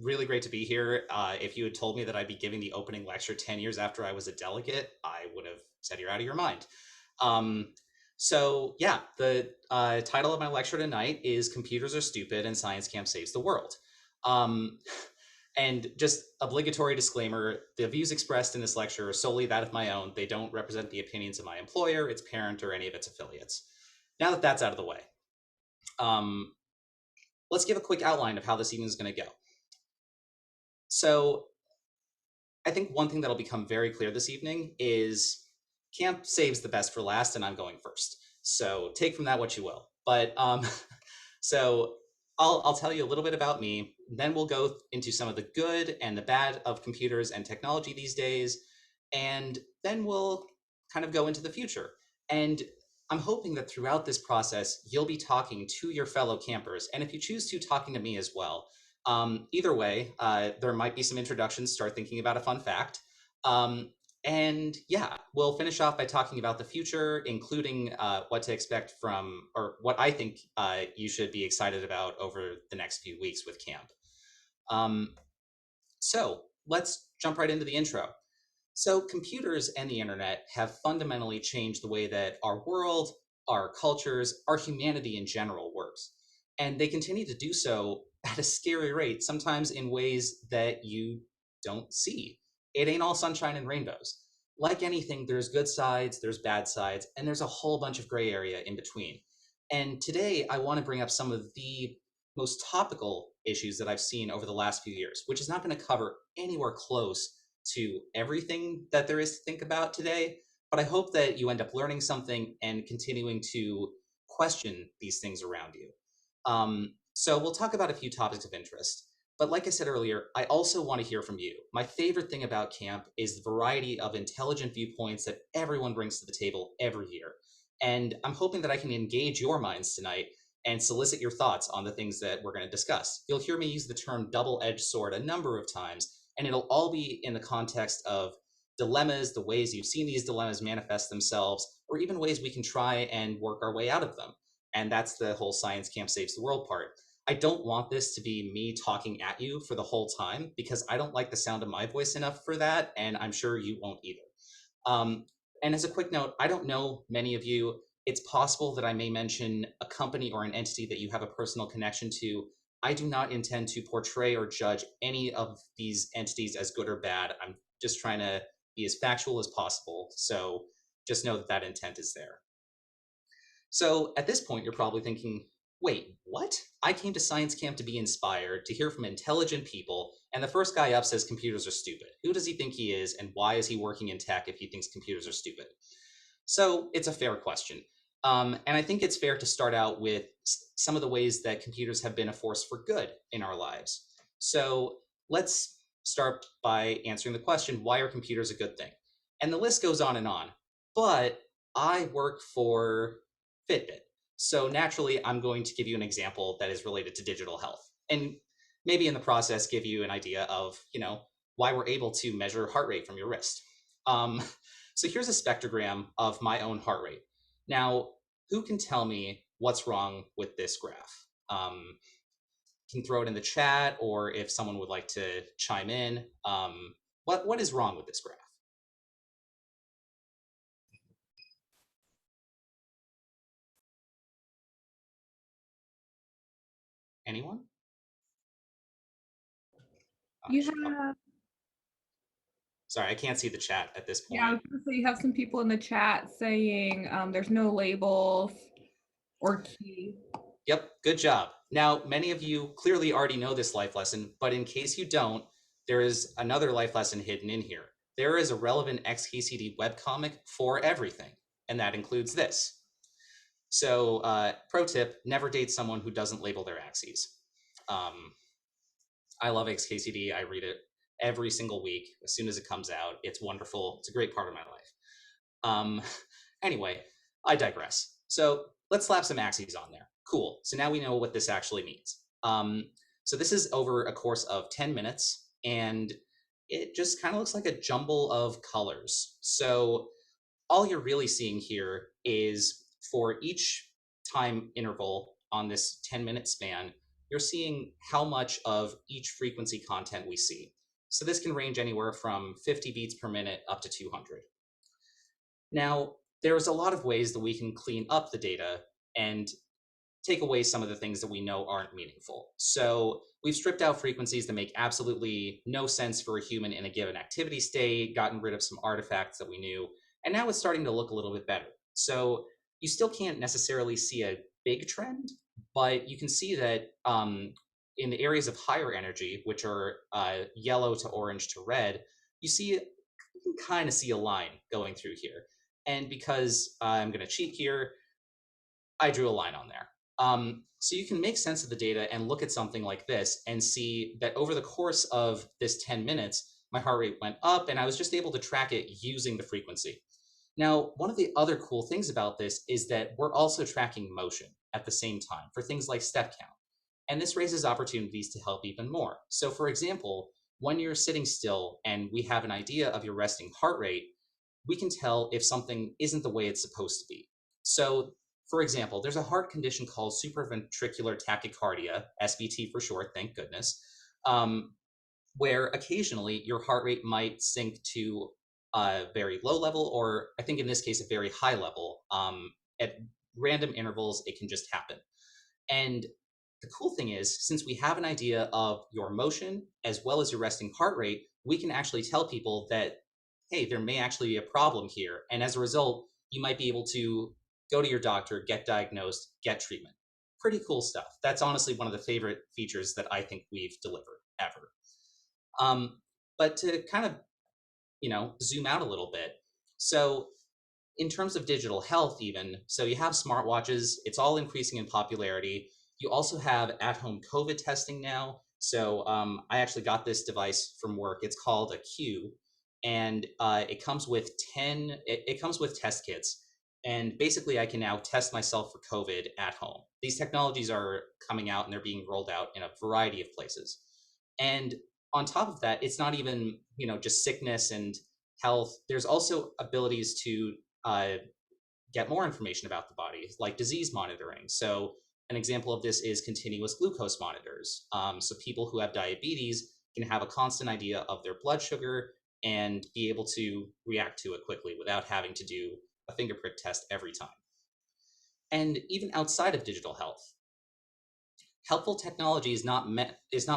really great to be here. If you had told me that I'd be giving the opening lecture 10 years after I was a delegate, I would have said you're out of your mind. Um, so yeah, the title of my lecture tonight is Computers Are Stupid and Science Camp Saves the World. And just obligatory disclaimer, the views expressed in this lecture are solely that of my own. They don't represent the opinions of my employer, its parent, or any of its affiliates. Now that that's out of the way, let's give a quick outline of how this evening is going to go. So I think one thing that'll become very clear this evening is camp saves the best for last, and I'm going first. So take from that what you will. But so I'll tell you a little bit about me, then we'll go into some of the good and the bad of computers and technology these days, and then we'll kind of go into the future. And I'm hoping that throughout this process, you'll be talking to your fellow campers, and if you choose to, talking to me as well. Either way, there might be some introductions, start thinking about a fun fact. And yeah, we'll finish off by talking about the future, including what to expect from, or what I think you should be excited about over the next few weeks with camp. So let's jump right into the intro. So computers and the internet have fundamentally changed the way that our world, our cultures, our humanity in general works. And they continue to do so at a scary rate, sometimes in ways that you don't see. It ain't all sunshine and rainbows. Like anything, there's good sides, there's bad sides, and there's a whole bunch of gray area in between. And today I want to bring up some of the most topical issues that I've seen over the last few years, which is not going to cover anywhere close to everything that there is to think about today, but I hope that you end up learning something and continuing to question these things around you. So we'll talk about a few topics of interest. But like I said earlier, I also want to hear from you. My favorite thing about camp is the variety of intelligent viewpoints that everyone brings to the table every year. And I'm hoping that I can engage your minds tonight and solicit your thoughts on the things that we're going to discuss. You'll hear me use the term double-edged sword a number of times, and it'll all be in the context of dilemmas, the ways you've seen these dilemmas manifest themselves, or even ways we can try and work our way out of them. And that's the whole Science Camp Saves the World part. I don't want this to be me talking at you for the whole time, because I don't like the sound of my voice enough for that, and I'm sure you won't either. And as a quick note, I don't know many of you. It's possible that I may mention a company or an entity that you have a personal connection to. I do not intend to portray or judge any of these entities as good or bad. I'm just trying to be as factual as possible. So just know that that intent is there. So at this point, you're probably thinking, wait, what? I came to science camp to be inspired, to hear from intelligent people, and the first guy up says computers are stupid. Who does he think he is, and why is he working in tech if he thinks computers are stupid? So it's a fair question. And I think it's fair to start out with some of the ways that computers have been a force for good in our lives. So let's start by answering the question, why are computers a good thing? And the list goes on, but I work for Fitbit. So naturally, I'm going to give you an example that is related to digital health, and maybe in the process give you an idea of, why we're able to measure heart rate from your wrist. So here's a spectrogram of my own heart rate. Now, who can tell me what's wrong with this graph? Can throw it in the chat, or if someone would like to chime in, what is wrong with this graph? Anyone? You have, sorry, I can't see the chat at this point. yeah, I was gonna say you have some people in the chat saying there's no labels or key. Yep, good job. Now, many of you clearly already know this life lesson, but in case you don't, there is another life lesson hidden in here. There is a relevant XKCD webcomic for everything, and that includes this. So, pro tip, never date someone who doesn't label their axes. I love XKCD. I read it every single week as soon as it comes out. It's wonderful. It's a great part of my life. Anyway, I digress. So let's slap some axes on there. Cool. So now we know what this actually means. So this is over a course of 10 minutes, and it just kind of looks like a jumble of colors. So all you're really seeing here is for each time interval on this 10-minute span, you're seeing how much of each frequency content we see. So this can range anywhere from 50 beats per minute up to 200. Now, there's a lot of ways that we can clean up the data and take away some of the things that we know aren't meaningful. So we've stripped out frequencies that make absolutely no sense for a human in a given activity state, gotten rid of some artifacts that we knew, and now it's starting to look a little bit better. So you still can't necessarily see a big trend, but you can see that in the areas of higher energy, which are yellow to orange to red, you can kind of see a line going through here. And because I'm going to cheat here, I drew a line on there. So you can make sense of the data and look at something like this and see that over the course of this 10 minutes, my heart rate went up and I was just able to track it using the frequency. Now, one of the other cool things about this is that we're also tracking motion at the same time for things like step count. And this raises opportunities to help even more. So for example, when you're sitting still and we have an idea of your resting heart rate, we can tell if something isn't the way it's supposed to be. So for example, there's a heart condition called supraventricular tachycardia, SVT for short, thank goodness, where occasionally your heart rate might sink to a very low level, or I think in this case, a very high level. At random intervals, it can just happen. And the cool thing is, since we have an idea of your motion as well as your resting heart rate, we can actually tell people that, hey, there may actually be a problem here. And as a result, you might be able to go to your doctor, get diagnosed, get treatment. Pretty cool stuff. That's honestly one of the favorite features that I think we've delivered ever. But to kind of, zoom out a little bit. So in terms of digital health, even, so you have smartwatches, it's all increasing in popularity. You also have at-home COVID testing now. So I actually got this device from work. It's called a Q, and it comes with it comes with test kits. And basically, I can now test myself for COVID at home. These technologies are coming out and they're being rolled out in a variety of places. And on top of that, it's not even, just sickness and health. There's also abilities to get more information about the body, like disease monitoring. So an example of this is continuous glucose monitors. So people who have diabetes can have a constant idea of their blood sugar and be able to react to it quickly without having to do a finger prick test every time. And even outside of digital health, helpful technology is not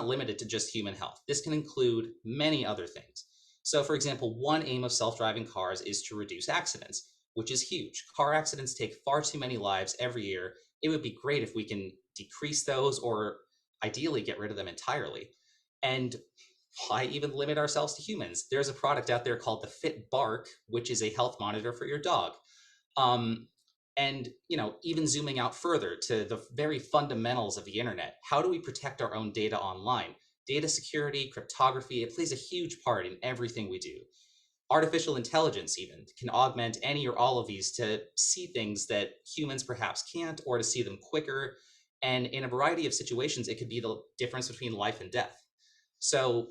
limited to just human health. This can include many other things. So for example, one aim of self-driving cars is to reduce accidents, which is huge. Car accidents take far too many lives every year. It would be great if we can decrease those or ideally get rid of them entirely. And why even limit ourselves to humans? There's a product out there called the Fitbit, which is a health monitor for your dog. And even zooming out further to the very fundamentals of the internet, how do we protect our own data online? Data security, cryptography, it plays a huge part in everything we do. Artificial intelligence even can augment any or all of these to see things that humans perhaps can't, or to see them quicker. And in a variety of situations, it could be the difference between life and death. So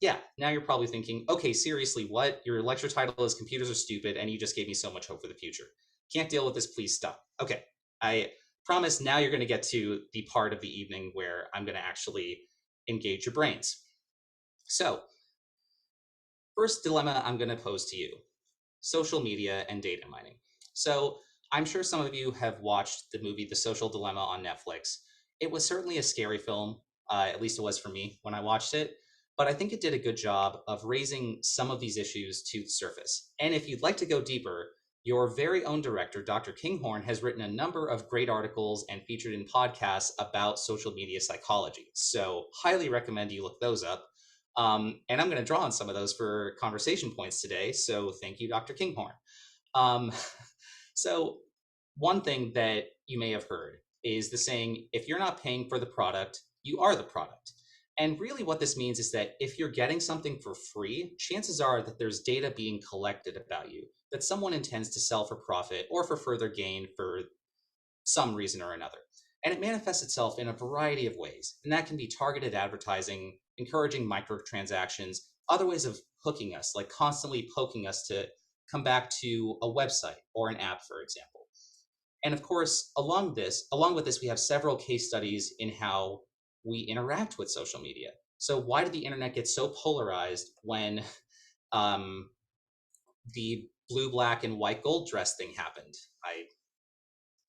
yeah, now you're probably thinking, okay, seriously, what? Your lecture title is Computers Are Stupid, and you just gave me so much hope for the future. Can't deal with this, please stop. Okay, I promise now you're going to get to the part of the evening where I'm going to actually engage your brains. So, first dilemma I'm going to pose to you, social media and data mining. So, I'm sure some of you have watched the movie The Social Dilemma on Netflix. It was certainly a scary film, at least it was for me when I watched it, but I think it did a good job of raising some of these issues to the surface. And if you'd like to go deeper, your very own director, Dr. Kinghorn, has written a number of great articles and featured in podcasts about social media psychology. So highly recommend you look those up. And I'm going to draw on some of those for conversation points today. So thank you, Dr. Kinghorn. So one thing that you may have heard is the saying, if you're not paying for the product, you are the product. And really what this means is that if you're getting something for free, chances are that there's data being collected about you that someone intends to sell for profit or for further gain for some reason or another. And it manifests itself in a variety of ways. And that can be targeted advertising, encouraging microtransactions, other ways of hooking us, like constantly poking us to come back to a website or an app, for example. And of course, along with this, we have several case studies in how we interact with social media. So why did the internet get so polarized when um, the blue, black, and white gold dress thing happened?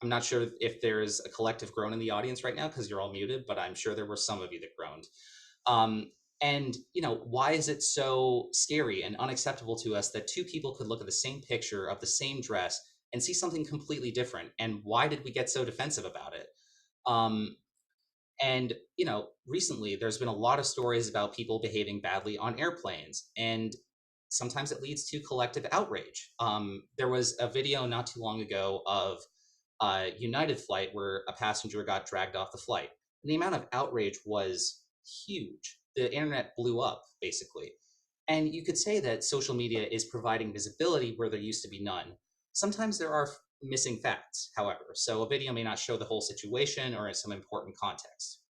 I'm not sure if there's a collective groan in the audience right now because you're all muted, but I'm sure there were some of you that groaned. And why is it so scary and unacceptable to us that two people could look at the same picture of the same dress and see something completely different? And why did we get so defensive about it? And recently there's been a lot of stories about people behaving badly on airplanes, and sometimes it leads to collective outrage. There was a video not too long ago of a United flight where a passenger got dragged off the flight. And the amount of outrage was huge. The internet blew up, basically. And you could say that social media is providing visibility where there used to be none. Sometimes there are missing facts, however, so a video may not show the whole situation or some important context.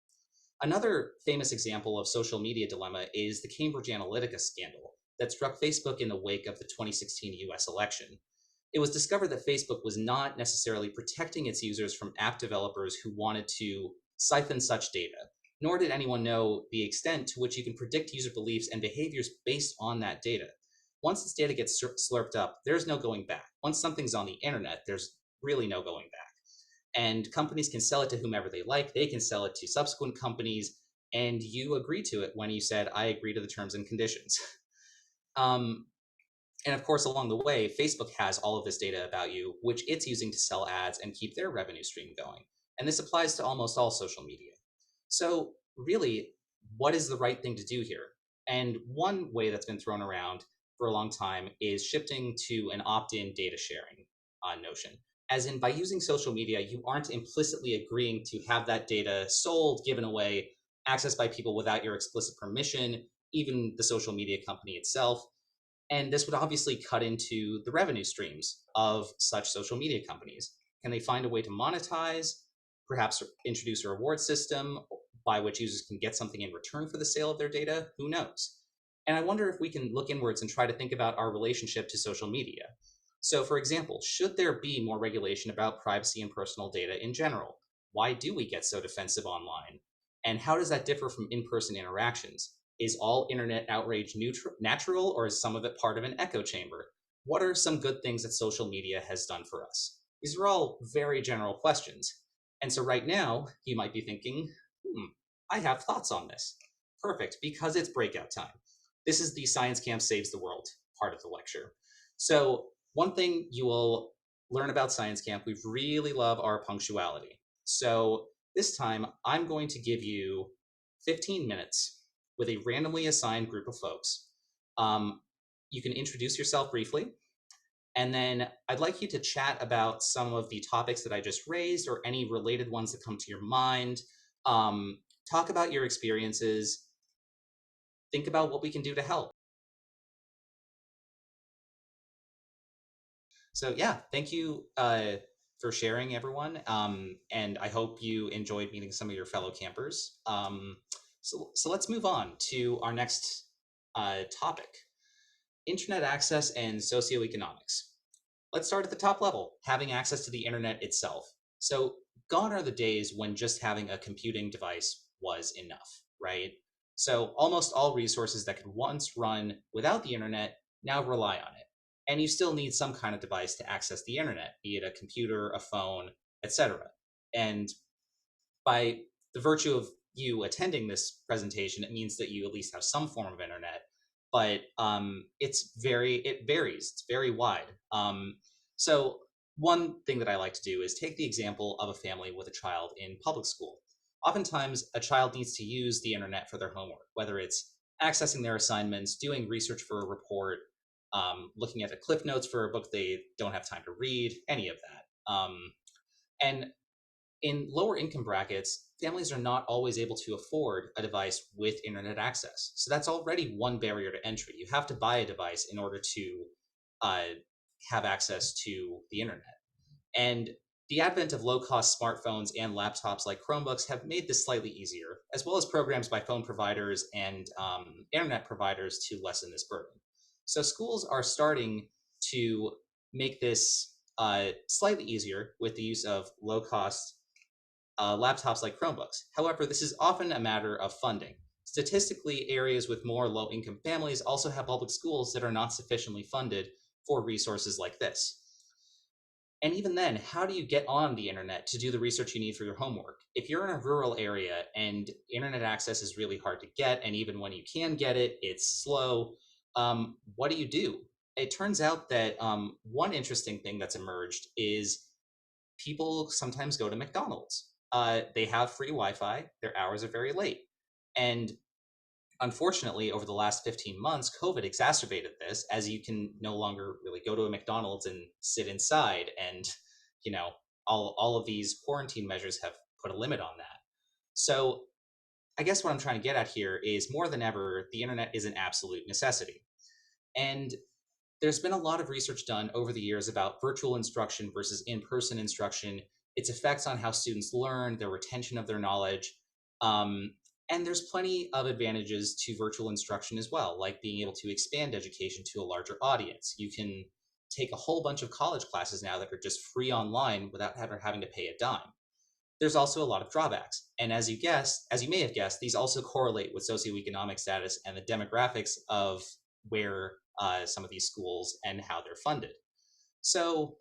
Another famous example of social media dilemma is the Cambridge Analytica scandal that struck Facebook in the wake of the 2016 US election. It was discovered that Facebook was not necessarily protecting its users from app developers who wanted to siphon such data, nor did anyone know the extent to which you can predict user beliefs and behaviors based on that data. Once this data gets slurped up, there's no going back. Once something's on the internet, there's really no going back. And companies can sell it to whomever they like. They can sell it to subsequent companies, and you agree to it when you said, I agree to the terms and conditions. And of course, along the way, Facebook has all of this data about you, which it's using to sell ads and keep their revenue stream going. And this applies to almost all social media. So really, what is the right thing to do here? And one way that's been thrown around for a long time is shifting to an opt-in data sharing notion. As in, by using social media, you aren't implicitly agreeing to have that data sold, given away, accessed by people without your explicit permission, even the social media company itself. And this would obviously cut into the revenue streams of such social media companies. Can they find a way to monetize, perhaps introduce a reward system by which users can get something in return for the sale of their data? Who knows? And I wonder if we can look inwards and try to think about our relationship to social media. So for example, should there be more regulation about privacy and personal data in general? Why do we get so defensive online? And how does that differ from in-person interactions? Is all internet outrage natural, or is some of it part of an echo chamber? What are some good things that social media has done for us? These are all very general questions. And so right now, you might be thinking, I have thoughts on this. Perfect, because it's breakout time. This is the ScienceCamp Saves the World part of the lecture. So one thing you will learn about ScienceCamp, we really love our punctuality. So this time, I'm going to give you 15 minutes with a randomly assigned group of folks. You can introduce yourself briefly, and then I'd like you to chat about some of the topics that I just raised or any related ones that come to your mind. Talk about your experiences. Think about what we can do to help. So yeah, thank you for sharing, everyone. And I hope you enjoyed meeting some of your fellow campers. So let's move on to our next topic, internet access and socioeconomics. Let's start at the top level, having access to the internet itself. So gone are the days when just having a computing device was enough, right? So almost all resources that could once run without the internet now rely on it. And you still need some kind of device to access the internet, be it a computer, a phone, etc. And by the virtue of you attending this presentation, it means that you at least have some form of internet, but it varies. It's very wide. So one thing that I like to do is take the example of a family with a child in public school. Oftentimes, a child needs to use the internet for their homework, whether it's accessing their assignments, doing research for a report, looking at the cliff notes for a book they don't have time to read, any of that. And in lower income brackets, families are not always able to afford a device with internet access. So that's already one barrier to entry. You have to buy a device in order to have access to the internet. And the advent of low-cost smartphones and laptops like Chromebooks have made this slightly easier, as well as programs by phone providers and internet providers to lessen this burden. So schools are starting to make this slightly easier with the use of low-cost laptops like Chromebooks. However, this is often a matter of funding. Statistically, areas with more low-income families also have public schools that are not sufficiently funded for resources like this. And even then, how do you get on the internet to do the research you need for your homework? If you're in a rural area and internet access is really hard to get, and even when you can get it, it's slow, what do? It turns out that one interesting thing that's emerged is people sometimes go to McDonald's. They have free Wi-Fi, their hours are very late. And unfortunately, over the last 15 months, COVID exacerbated this, as you can no longer really go to a McDonald's and sit inside. And, you know, all of these quarantine measures have put a limit on that. So I guess what I'm trying to get at here is more than ever, the internet is an absolute necessity. And there's been a lot of research done over the years about virtual instruction versus in-person instruction, its effects on how students learn, their retention of their knowledge. And there's plenty of advantages to virtual instruction as well, like being able to expand education to a larger audience. You can take a whole bunch of college classes now that are just free online without ever having to pay a dime. There's also a lot of drawbacks. And as you may have guessed, these also correlate with socioeconomic status and the demographics of where some of these schools and how they're funded. So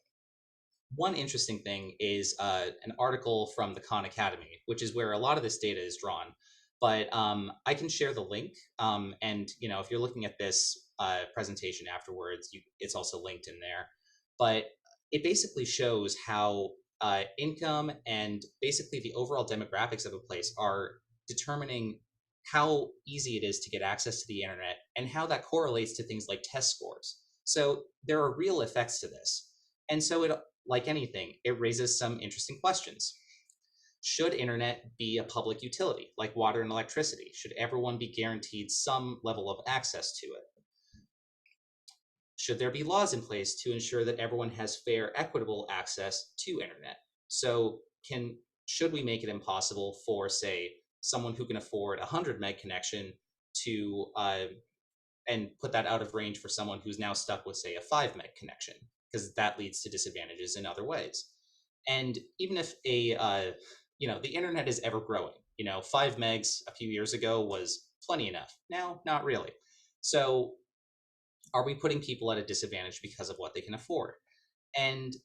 one interesting thing is an article from the Khan Academy, which is where a lot of this data is drawn. But I can share the link. And if you're looking at this presentation afterwards, it's also linked in there. But it basically shows how income and basically the overall demographics of a place are determining how easy it is to get access to the internet and how that correlates to things like test scores. So there are real effects to this. And so like anything, it raises some interesting questions. Should internet be a public utility like water and electricity? Should everyone be guaranteed some level of access to it? Should there be laws in place to ensure that everyone has fair, equitable access to internet? So should we make it impossible for, say, someone who can afford a 100 meg connection to and put that out of range for someone who's now stuck with, say, a 5 meg connection, because that leads to disadvantages in other ways. And even if the internet is ever growing, 5 megs a few years ago was plenty enough. Now, not really. So are we putting people at a disadvantage because of what they can afford? And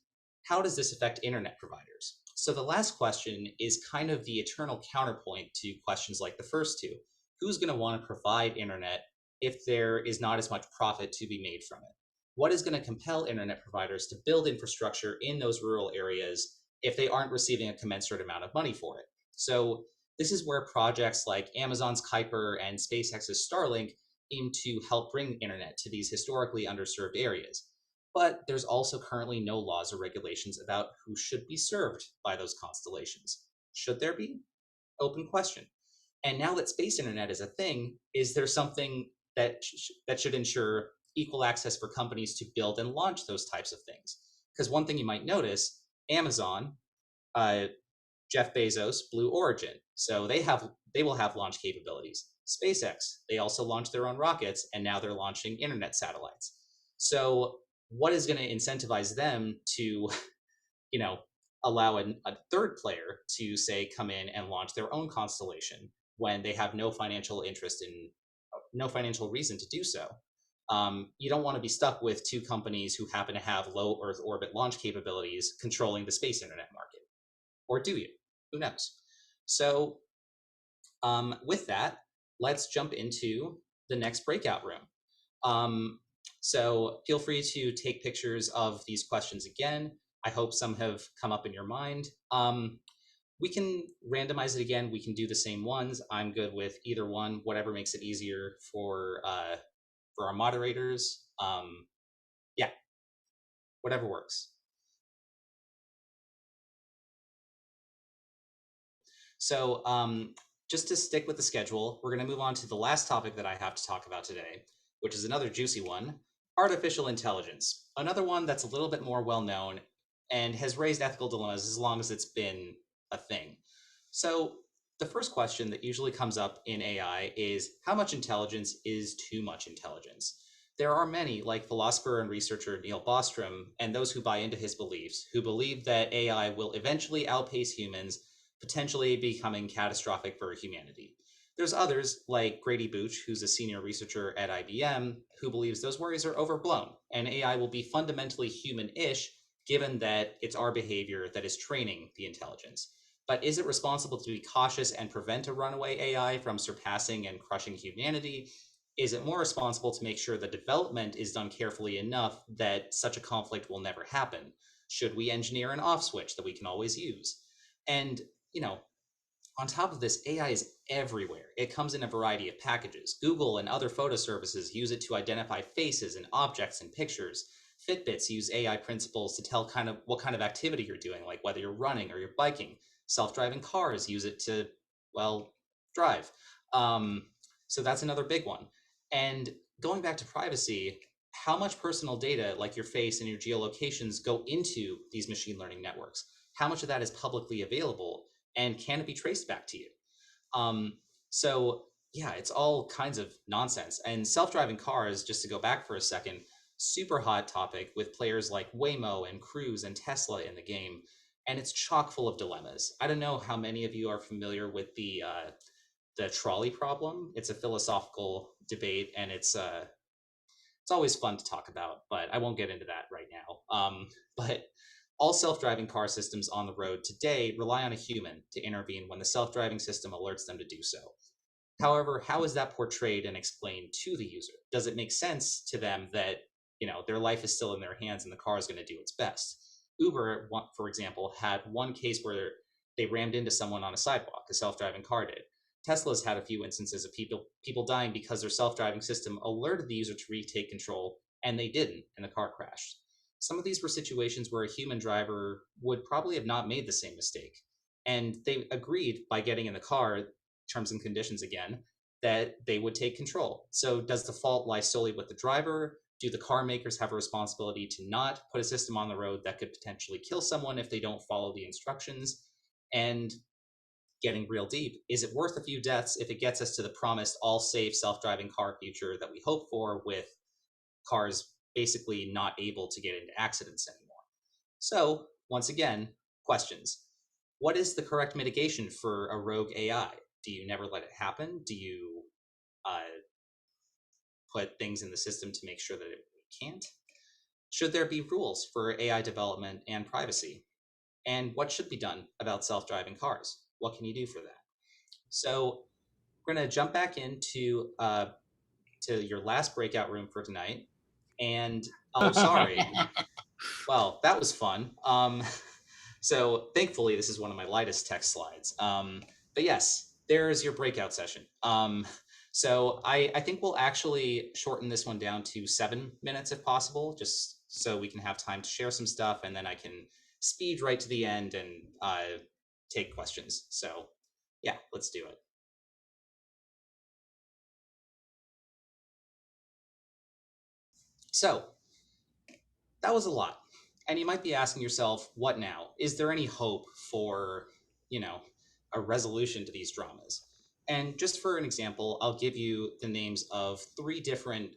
how does this affect internet providers? So the last question is kind of the eternal counterpoint to questions like the first two. Who's going to want to provide internet if there is not as much profit to be made from it? What is going to compel internet providers to build infrastructure in those rural areas if they aren't receiving a commensurate amount of money for it? So this is where projects like Amazon's Kuiper and SpaceX's Starlink aim to help bring internet to these historically underserved areas. But there's also currently no laws or regulations about who should be served by those constellations. Should there be? Open question. And now that space internet is a thing, is there something that should ensure equal access for companies to build and launch those types of things? Because one thing you might notice, Amazon, Jeff Bezos, Blue Origin, so they will have launch capabilities. SpaceX, they also launched their own rockets, and now they're launching internet satellites. So what is going to incentivize them to, allow a third player to, say, come in and launch their own constellation when they have no financial reason to do so? You don't want to be stuck with two companies who happen to have low Earth orbit launch capabilities controlling the space internet market. Or do you? Who knows? So with that, let's jump into the next breakout room. So feel free to take pictures of these questions again. I hope some have come up in your mind. We can randomize it again. We can do the same ones. I'm good with either one, whatever makes it easier for our moderators. Yeah, whatever works. So just to stick with the schedule, we're going to move on to the last topic that I have to talk about today, which is another juicy one, artificial intelligence. Another one that's a little bit more well-known and has raised ethical dilemmas as long as it's been a thing. So the first question that usually comes up in AI is, how much intelligence is too much intelligence? There are many, like philosopher and researcher Neil Bostrom, and those who buy into his beliefs, who believe that AI will eventually outpace humans, potentially becoming catastrophic for humanity. There's others, like Grady Booch, who's a senior researcher at IBM, who believes those worries are overblown, and AI will be fundamentally human-ish, given that it's our behavior that is training the intelligence. But is it responsible to be cautious and prevent a runaway AI from surpassing and crushing humanity? Is it more responsible to make sure the development is done carefully enough that such a conflict will never happen? Should we engineer an off switch that we can always use? And, you know, on top of this, AI is everywhere. It comes in a variety of packages. Google and other photo services use it to identify faces and objects and pictures. Fitbits use AI principles to tell kind of what kind of activity you're doing, like whether you're running or you're biking. Self-driving cars use it to, well, drive. So that's another big one. And going back to privacy, how much personal data, like your face and your geolocations, go into these machine learning networks? How much of that is publicly available? And can it be traced back to you? So yeah, it's all kinds of nonsense. And self-driving cars, just to go back for a second, super hot topic with players like Waymo and Cruise and Tesla in the game. And it's chock full of dilemmas. I don't know how many of you are familiar with the trolley problem. It's a philosophical debate, and it's always fun to talk about, but I won't get into that right now. But all self-driving car systems on the road today rely on a human to intervene when the self-driving system alerts them to do so. However, how is that portrayed and explained to the user? Does it make sense to them that, their life is still in their hands and the car is going to do its best? Uber, for example, had one case where they rammed into someone on a sidewalk. A self-driving car did. Tesla's had a few instances of people dying because their self-driving system alerted the user to retake control, and they didn't, and the car crashed. Some of these were situations where a human driver would probably have not made the same mistake. And they agreed by getting in the car, terms and conditions again, that they would take control. So does the fault lie solely with the driver? Do the car makers have a responsibility to not put a system on the road that could potentially kill someone if they don't follow the instructions? And getting real deep, is it worth a few deaths if it gets us to the promised all safe self-driving car future that we hope for, with cars basically not able to get into accidents anymore? So once again, questions. What is the correct mitigation for a rogue AI? Do you never let it happen? Do you put things in the system to make sure that it can't? Should there be rules for AI development and privacy? And what should be done about self-driving cars? What can you do for that? So we're going to jump back into to your last breakout room for tonight. And oh, sorry. Well, that was fun. So thankfully, this is one of my lightest text slides. But yes, there's your breakout session. So I think we'll actually shorten this one down to 7 minutes if possible, just so we can have time to share some stuff, and then I can speed right to the end and take questions. So yeah, let's do it. So that was a lot. And you might be asking yourself, what now? Is there any hope for, a resolution to these dramas? And just for an example, I'll give you the names of 3 different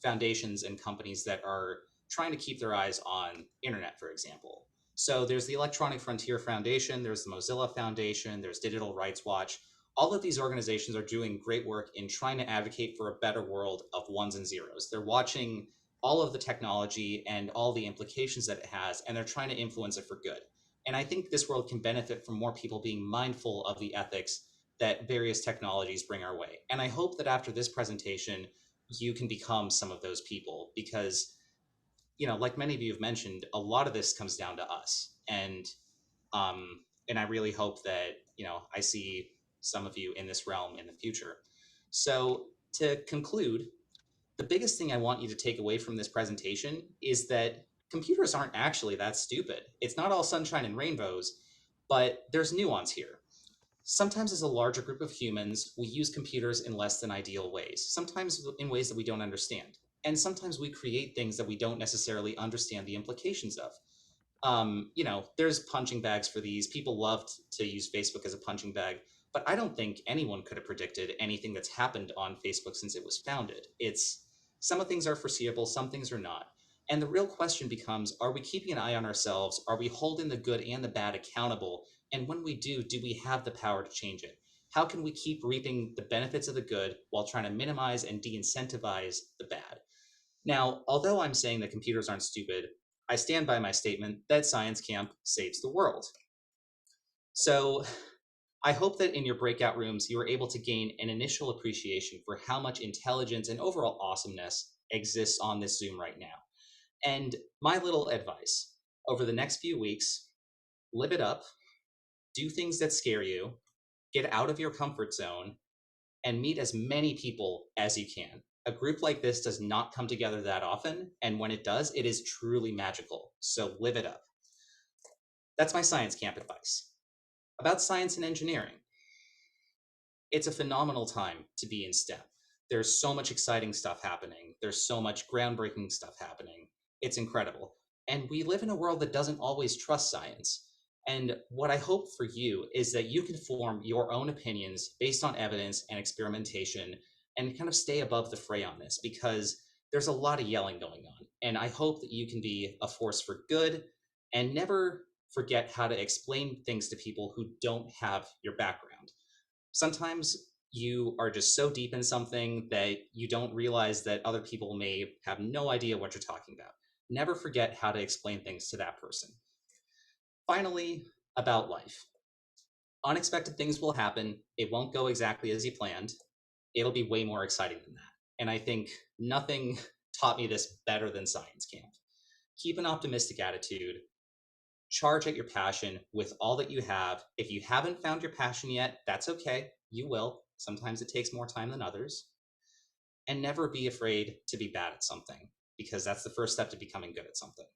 foundations and companies that are trying to keep their eyes on internet, for example. So there's the Electronic Frontier Foundation, there's the Mozilla Foundation, there's Digital Rights Watch. All of these organizations are doing great work in trying to advocate for a better world of ones and zeros. They're watching all of the technology and all the implications that it has, and they're trying to influence it for good. And I think this world can benefit from more people being mindful of the ethics that various technologies bring our way. And I hope that after this presentation, you can become some of those people, because, like many of you have mentioned, a lot of this comes down to us. And I really hope that, I see some of you in this realm in the future. So to conclude, the biggest thing I want you to take away from this presentation is that computers aren't actually that stupid. It's not all sunshine and rainbows, but there's nuance here. Sometimes as a larger group of humans, we use computers in less than ideal ways, sometimes in ways that we don't understand. And sometimes we create things that we don't necessarily understand the implications of. There's punching bags for these. People loved to use Facebook as a punching bag, but I don't think anyone could have predicted anything that's happened on Facebook since it was founded. It's Some of things are foreseeable, some things are not. And the real question becomes, are we keeping an eye on ourselves? Are we holding the good and the bad accountable? And when we do we have the power to change it? How can we keep reaping the benefits of the good while trying to minimize and de-incentivize the bad? Now, although I'm saying that computers aren't stupid, I stand by my statement that Science Camp saves the world. So I hope that in your breakout rooms, you were able to gain an initial appreciation for how much intelligence and overall awesomeness exists on this Zoom right now. And my little advice, over the next few weeks, live it up, do things that scare you, get out of your comfort zone, and meet as many people as you can. A group like this does not come together that often, and when it does, it is truly magical. So live it up. That's my science camp advice. About science and engineering. It's a phenomenal time to be in STEM. There's so much exciting stuff happening. There's so much groundbreaking stuff happening. It's incredible. And we live in a world that doesn't always trust science. And what I hope for you is that you can form your own opinions based on evidence and experimentation and kind of stay above the fray on this, because there's a lot of yelling going on. And I hope that you can be a force for good and never forget how to explain things to people who don't have your background. Sometimes you are just so deep in something that you don't realize that other people may have no idea what you're talking about. Never forget how to explain things to that person. Finally, about life. Unexpected things will happen. It won't go exactly as you planned. It'll be way more exciting than that. And I think nothing taught me this better than science camp. Keep an optimistic attitude. Charge at your passion with all that you have. If you haven't found your passion yet, that's okay. You will. Sometimes it takes more time than others. And never be afraid to be bad at something, because that's the first step to becoming good at something.